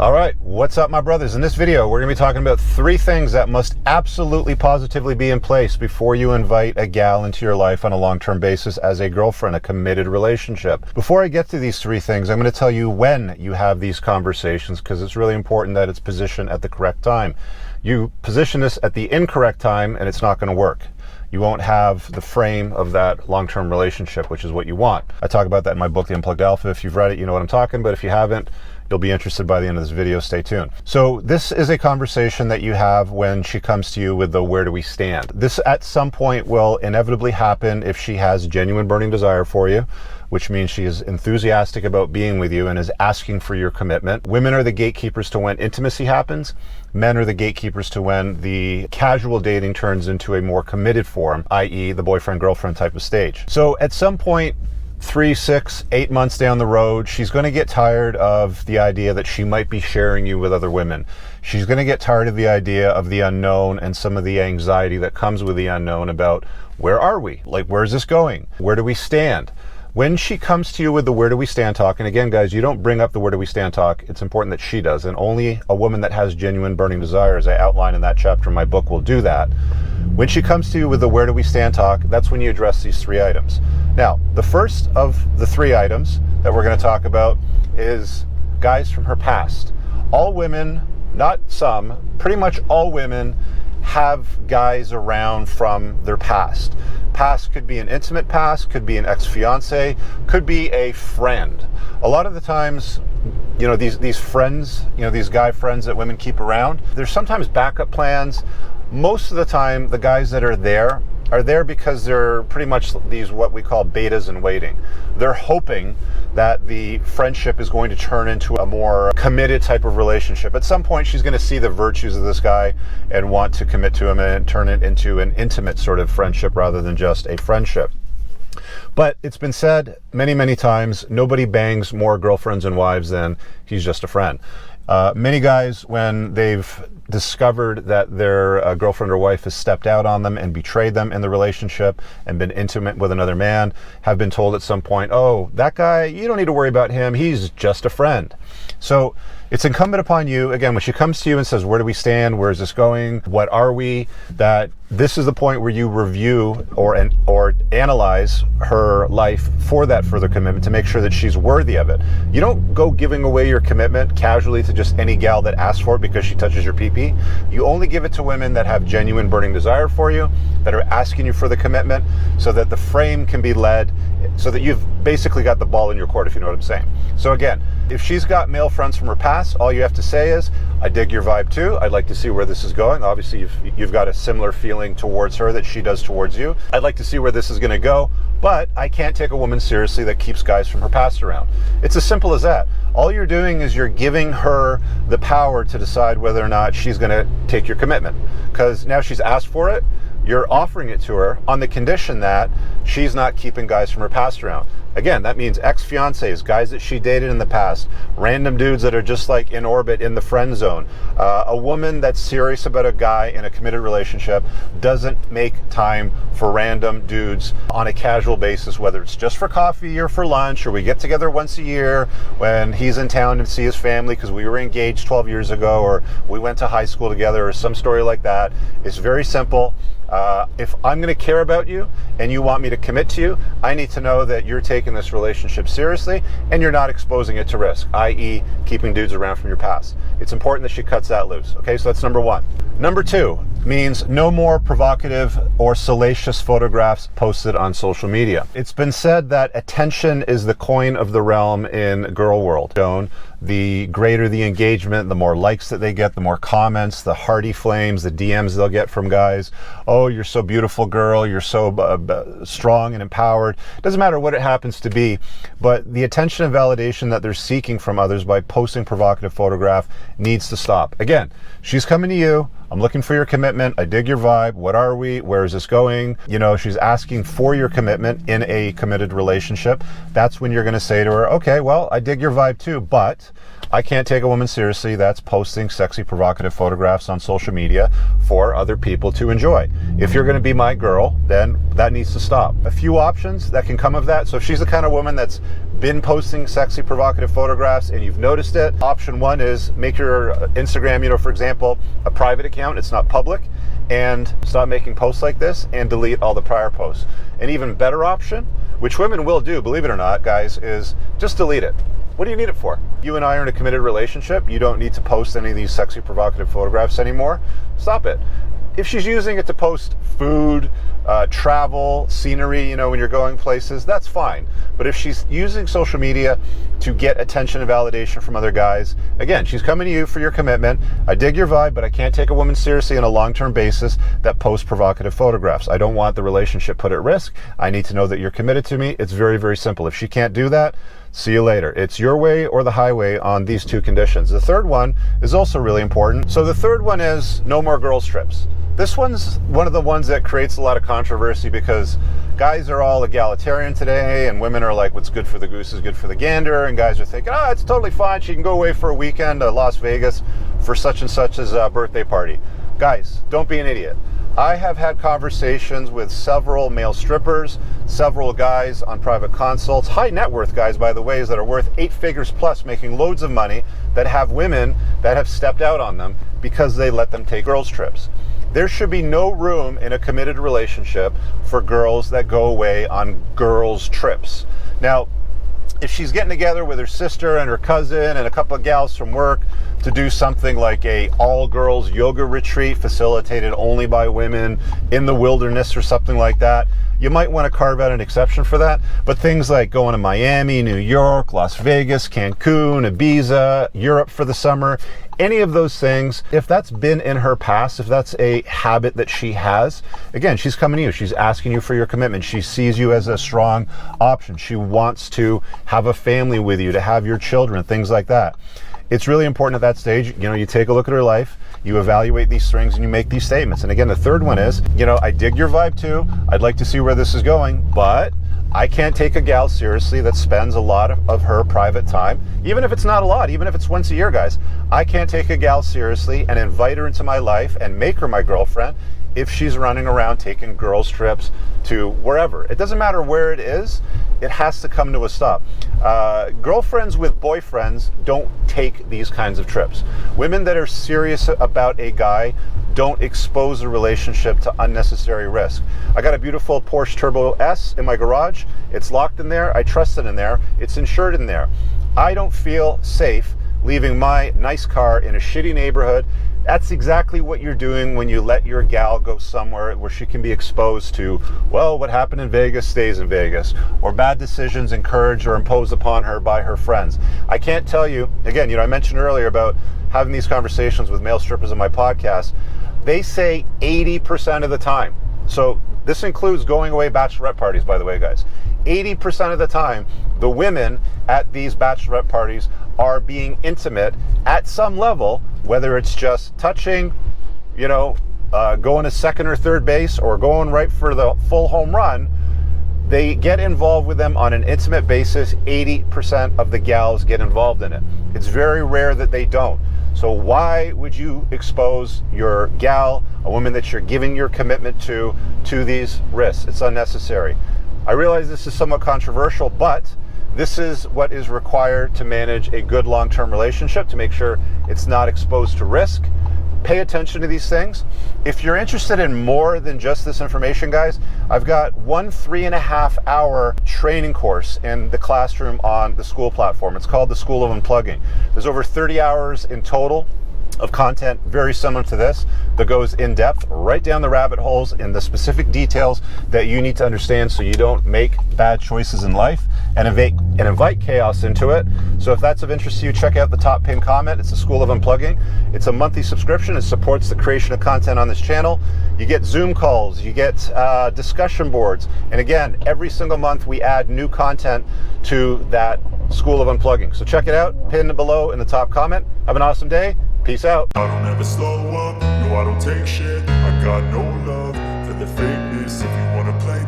All right, what's up, my brothers? In this video, we're going to be talking about 3 things that must absolutely positively be in place before you invite a gal into your life on a long-term basis as a girlfriend, a committed relationship. Before I get to these 3 things, I'm going to tell you when you have these conversations, because it's really important that it's positioned at the correct time. You position this at the incorrect time and it's not going to work. You won't have the frame of that long-term relationship, which is what you want. I talk about that in my book, The Unplugged Alpha. If you've read it, you know what I'm talking about. If you haven't, you'll be interested by the end of this video. Stay tuned. So this is a conversation that you have when she comes to you with the where do we stand. This at some point will inevitably happen if she has genuine burning desire for you, which means she is enthusiastic about being with you and is asking for your commitment. Women are the gatekeepers to when intimacy happens. Men are the gatekeepers to when the casual dating turns into a more committed form, i.e. the boyfriend-girlfriend type of stage. So at some point, 3, 6, 8 months down the road, she's going to get tired of the idea that she might be sharing you with other women. She's going to get tired of the idea of the unknown and some of the anxiety that comes with the unknown about where are we? Like, where's this going? Where do we stand? When she comes to you with the where do we stand talk, and again, guys, you don't bring up the where do we stand talk. It's important that she does, and only a woman that has genuine burning desire, as I outline in that chapter in my book, will do that. When she comes to you with the where do we stand talk, that's when you address these 3 items. Now, the first of the 3 items that we're going to talk about is guys from her past. All women, not some, pretty much all women have guys around from their past. Past could be an intimate past, could be an ex-fiance, could be a friend. A lot of the times, you know, these friends, you know, these guy friends that women keep around, there's sometimes backup plans. Most of the time, the guys that are there because they're pretty much these what we call betas in waiting. They're hoping that the friendship is going to turn into a more committed type of relationship. At some point, she's going to see the virtues of this guy and want to commit to him and turn it into an intimate sort of friendship rather than just a friendship. But it's been said many, many times, nobody bangs more girlfriends and wives than he's just a friend. Many guys, when they've discovered that their girlfriend or wife has stepped out on them and betrayed them in the relationship and been intimate with another man, have been told at some point, oh, that guy, you don't need to worry about him. He's just a friend. So it's incumbent upon you, again, when she comes to you and says, where do we stand? Where is this going? What are we? That this is the point where you review or analyze her life for that further commitment to make sure that she's worthy of it. You don't go giving away your commitment casually to just any gal that asks for it because she touches your pee-pee. You only give it to women that have genuine burning desire for you, that are asking you for the commitment, so that the frame can be led, so that you've basically got the ball in your court, if you know what I'm saying. So again, if she's got male friends from her past, all you have to say is, I dig your vibe too. I'd like to see where this is going. Obviously, you've got a similar feeling towards her that she does towards you. I'd like to see where this is going to go, but I can't take a woman seriously that keeps guys from her past around. It's as simple as that. All you're doing is you're giving her the power to decide whether or not she's going to take your commitment, because now she's asked for it. You're offering it to her on the condition that she's not keeping guys from her past around. Again, that means ex-fiancés, guys that she dated in the past, random dudes that are just like in orbit in the friend zone. A woman that's serious about a guy in a committed relationship doesn't make time for random dudes on a casual basis, whether it's just for coffee or for lunch, or we get together once a year when he's in town to see his family because we were engaged 12 years ago, or we went to high school together, or some story like that. It's very simple. If I'm going to care about you and you want me to commit to you, I need to know that you're taking this relationship seriously and you're not exposing it to risk, i.e. keeping dudes around from your past. It's important that she cuts that loose. Okay, so that's number 1. Number 2 means no more provocative or salacious photographs posted on social media. It's been said that attention is the coin of the realm in girl world. The greater the engagement, the more likes that they get, the more comments, the hearty flames, the DMs they'll get from guys. Oh, you're so beautiful, girl. You're so strong and empowered. Doesn't matter what it happens to be, but the attention and validation that they're seeking from others by posting provocative photograph needs to stop. Again, she's coming to you. I'm looking for your commitment. I dig your vibe. What are we? Where is this going? You know, she's asking for your commitment in a committed relationship. That's when you're going to say to her, okay, well, I dig your vibe too, but I can't take a woman seriously that's posting sexy, provocative photographs on social media for other people to enjoy. If you're going to be my girl, then that needs to stop. A few options that can come of that. So if she's the kind of woman that's been posting sexy provocative photographs and you've noticed it, option one is make your Instagram, for example, a private account. It's not public, and stop making posts like this and delete all the prior posts. An even better option, which women will do, believe it or not, guys, is just delete it. What do you need it for? You and I are in a committed relationship. You don't need to post any of these sexy provocative photographs anymore. Stop it. If she's using it to post food, travel, scenery, when you're going places, that's fine. But if she's using social media to get attention and validation from other guys, again, she's coming to you for your commitment. I dig your vibe, but I can't take a woman seriously on a long-term basis that posts provocative photographs. I don't want the relationship put at risk. I need to know that you're committed to me. It's very, very simple. If she can't do that, see you later. It's your way or the highway on these two conditions. The third one is also really important. So the third one is no more girls trips. This one's one of the ones that creates a lot of controversy because guys are all egalitarian today and women are like, what's good for the goose is good for the gander, and guys are thinking, it's totally fine, she can go away for a weekend to Las Vegas for such and such as a birthday party. Guys, don't be an idiot. I have had conversations with several male strippers, several guys on private consults, high net worth guys, by the way, that are worth 8 figures plus, making loads of money, that have women that have stepped out on them because they let them take girls trips. There should be no room in a committed relationship for girls that go away on girls trips. Now, if she's getting together with her sister and her cousin and a couple of gals from work to do something like a all-girls yoga retreat facilitated only by women in the wilderness or something like that, you might want to carve out an exception for that. But things like going to Miami, New York, Las Vegas, Cancun, Ibiza, Europe for the summer, any of those things, if that's been in her past, if that's a habit that she has, again, she's coming to you. She's asking you for your commitment. She sees you as a strong option. She wants to have a family with you, to have your children, things like that. It's really important at that stage, you take a look at her life, you evaluate these things, and you make these statements. And again, the third one is, I dig your vibe too. I'd like to see where this is going, but I can't take a gal seriously that spends a lot of her private time, even if it's not a lot, even if it's once a year, guys. I can't take a gal seriously and invite her into my life and make her my girlfriend if she's running around taking girls trips to wherever. It doesn't matter where it is, it has to come to a stop. Girlfriends with boyfriends don't take these kinds of trips. Women that are serious about a guy don't expose a relationship to unnecessary risk. I got a beautiful Porsche Turbo S in my garage. It's locked in there. I trust it in there. It's insured in there. I don't feel safe leaving my nice car in a shitty neighborhood. That's exactly what you're doing when you let your gal go somewhere where she can be exposed to, what happened in Vegas stays in Vegas, or bad decisions encouraged or imposed upon her by her friends. I can't tell you, again, I mentioned earlier about having these conversations with male strippers on my podcast. They say 80% of the time. So this includes going away bachelorette parties, by the way, guys. 80% of the time, the women at these bachelorette parties are being intimate at some level, whether it's just touching, going to second or third base or going right for the full home run. They get involved with them on an intimate basis. 80% of the gals get involved in it. It's very rare that they don't. So why would you expose your gal, a woman that you're giving your commitment to these risks? It's unnecessary. I realize this is somewhat controversial, but this is what is required to manage a good long-term relationship, to make sure it's not exposed to risk. Pay attention to these things. If you're interested in more than just this information, guys, I've got one 3.5-hour training course in the classroom on the school platform. It's called the School of Unplugging. There's over 30 hours in total of content very similar to this that goes in depth, right down the rabbit holes in the specific details that you need to understand so you don't make bad choices in life and invite chaos into it. So if that's of interest to you, check out the top pinned comment. It's the School of Unplugging. It's a monthly subscription. It supports the creation of content on this channel. You get Zoom calls, you get discussion boards, and again, every single month we add new content to that School of Unplugging. So check it out, pinned below in the top comment. Have an awesome day. Peace out. I don't ever slow up, no I don't take shit. I got no love for the fakeness. If you